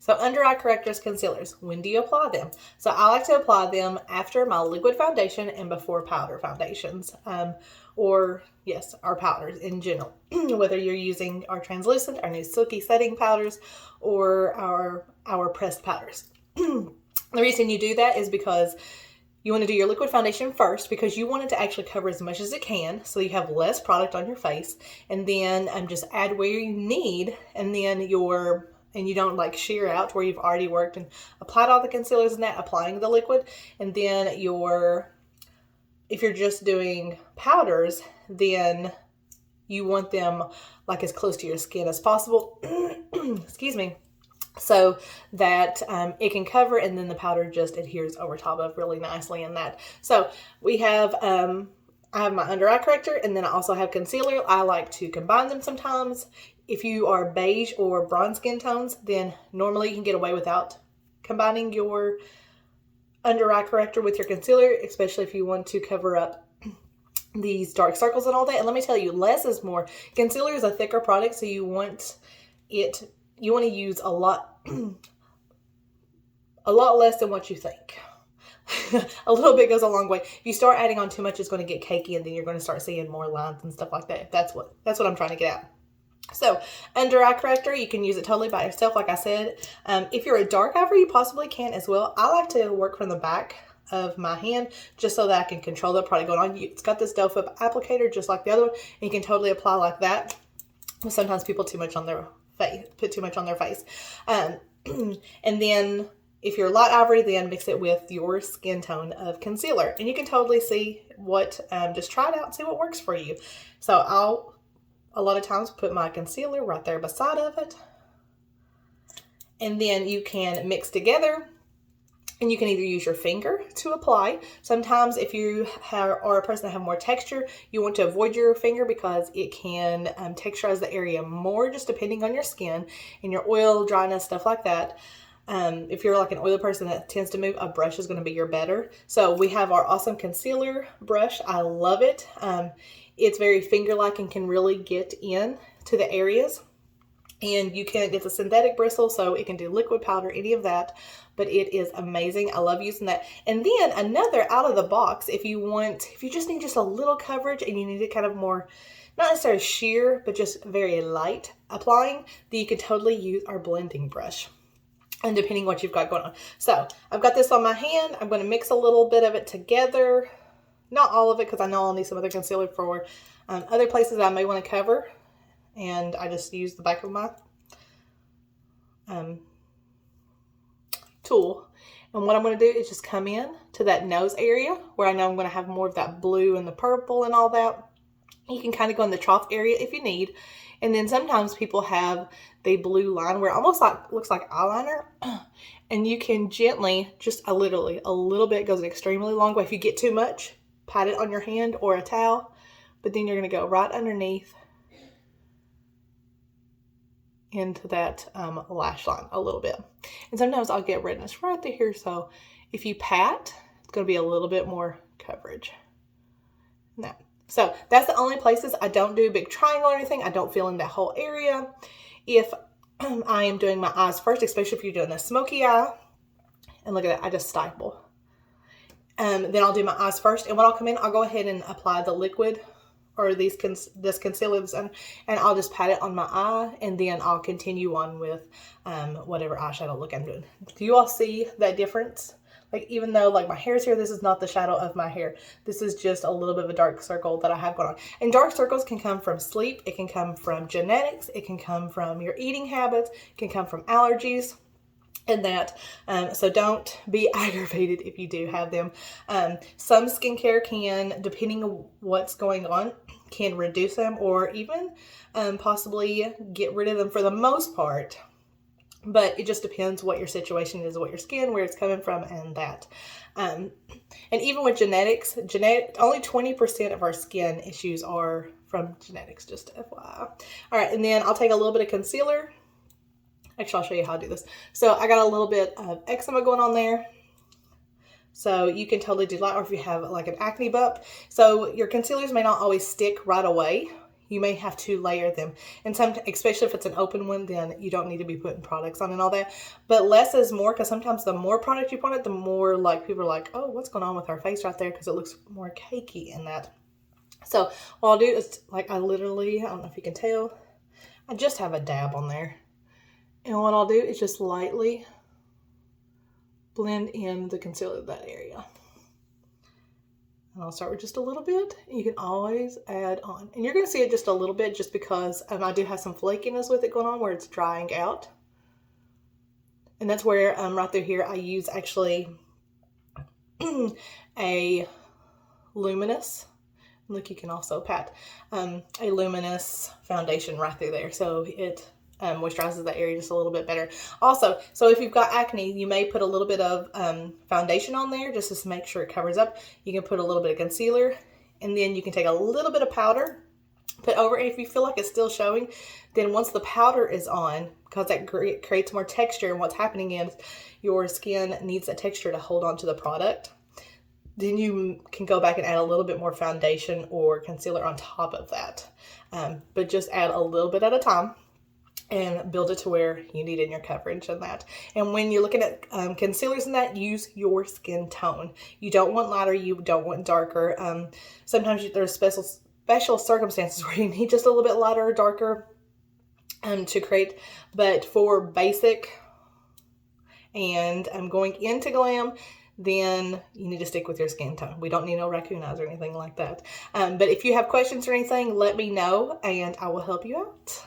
So under eye correctors, concealers, when do you apply them? So I like to apply them after my liquid foundation and before powder foundations, or yes, our powders in general. Whether you're using our translucent, our new silky setting powders, or our pressed powders. The reason you do that is because you want to do your liquid foundation first because you want it to actually cover as much as it can so you have less product on your face, and then just add where you need, and then and you don't like sheer out where you've already worked and applied all the concealers and that, applying the liquid. And then if you're just doing powders, then you want them like as close to your skin as possible. Excuse me. So that it can cover, and then the powder just adheres over top of really nicely in that. So we have, I have my under eye corrector, and then I also have concealer. I like to combine them sometimes. If you are beige or bronze skin tones, then normally you can get away without combining your under eye corrector with your concealer, especially if you want to cover up these dark circles and all that. And let me tell you, less is more. Concealer is a thicker product, so you want to use a lot less than what you think. A little bit goes a long way. If you start adding on too much, it's going to get cakey, and then you're going to start seeing more lines and stuff like that. That's what I'm trying to get at. So under eye corrector, you can use it totally by yourself, like I said. If you're a dark ivory, you possibly can as well. I like to work from the back of my hand just so that I can control the product going on. It's got this doe foot applicator just like the other one, and you can totally apply like that. Sometimes people put too much on their face. And then if you're light ivory, then mix it with your skin tone of concealer, and you can totally see what, just try it out and see what works for you. So I'll a lot of times put my concealer right there beside of it, and then you can mix together, and you can either use your finger to apply. Sometimes if you are a person that have more texture, you want to avoid your finger because it can texturize the area more, just depending on your skin and your oil, dryness, stuff like that. If you're like an oily person that tends to move, a brush is going to be your better. So we have our awesome concealer brush. I love it. It's very finger-like and can really get in to the areas. And it's a synthetic bristle, so it can do liquid, powder, any of that. But it is amazing. I love using that. And then another out of the box, if you just need just a little coverage and you need it kind of more, not necessarily sheer, but just very light applying, then you can totally use our blending brush. And depending what you've got going on. So I've got this on my hand. I'm going to mix a little bit of it together. Not all of it, because I know I'll need some other concealer for other places I may want to cover. And I just use the back of my tool. And what I'm going to do is just come in to that nose area where I know I'm going to have more of that blue and the purple and all that. You can kind of go in the trough area if you need. And then sometimes people have the blue line where it almost looks like eyeliner. And you can gently, just literally a little bit, goes an extremely long way. If you get too much, pat it on your hand or a towel. But then you're going to go right underneath into that lash line a little bit. And sometimes I'll get redness right through here. So if you pat, it's going to be a little bit more coverage. Now, so that's the only places. I don't do a big triangle or anything. I don't fill in that whole area. If I am doing my eyes first, especially if you're doing a smoky eye, and look at that, I just stipple. Then I'll do my eyes first, and when I'll come in, I'll go ahead and apply the liquid or this concealer, and I'll just pat it on my eye, and then I'll continue on with whatever eyeshadow look I'm doing. Do you all see that difference? Like, even though like my hair's here, this is not the shadow of my hair. This is just a little bit of a dark circle that I have going on. And dark circles can come from sleep. It can come from genetics. It can come from your eating habits. It can come from allergies and that. So don't be aggravated if you do have them. Some skincare can, depending on what's going on, can reduce them or even possibly get rid of them for the most part. But it just depends what your situation is, what your skin, where it's coming from, and that. And even with genetics, only 20% of our skin issues are from genetics, just FYI. All right, and then I'll take a little bit of concealer. Actually, I'll show you how I do this. So I got a little bit of eczema going on there. So you can totally do light, or if you have like an acne bump. So your concealers may not always stick right away. you may have to layer them. And some, especially if it's an open one, then you don't need to be putting products on and all that. But less is more, because sometimes the more product you put on it, the more like people are like, oh, what's going on with her face right there? Because it looks more cakey in that. So what I'll do is, like, I literally, I don't know if you can tell, I just have a dab on there. And what I'll do is just lightly blend in the concealer in that area. And I'll start with just a little bit. You can always add on. And you're going to see it just a little bit just because I do have some flakiness with it going on where it's drying out. And that's where right through here I use actually a luminous, look, you can also pat a luminous foundation right through there. So it moisturizes that area just a little bit better. Also, so if you've got acne, you may put a little bit of foundation on there just to make sure it covers up. You can put a little bit of concealer, and then you can take a little bit of powder, put over it. If you feel like it's still showing, then once the powder is on, because that creates more texture, and what's happening is your skin needs that texture to hold on to the product, then you can go back and add a little bit more foundation or concealer on top of that. But just add a little bit at a time and build it to where you need in your coverage and that. And when you're looking at concealers and that, use your skin tone. You don't want lighter, you don't want darker. Sometimes there's special circumstances where you need just a little bit lighter or darker to create. But for basic and going into glam, then you need to stick with your skin tone. We don't need no raccoon eyes or anything like that. But if you have questions or anything, let me know and I will help you out.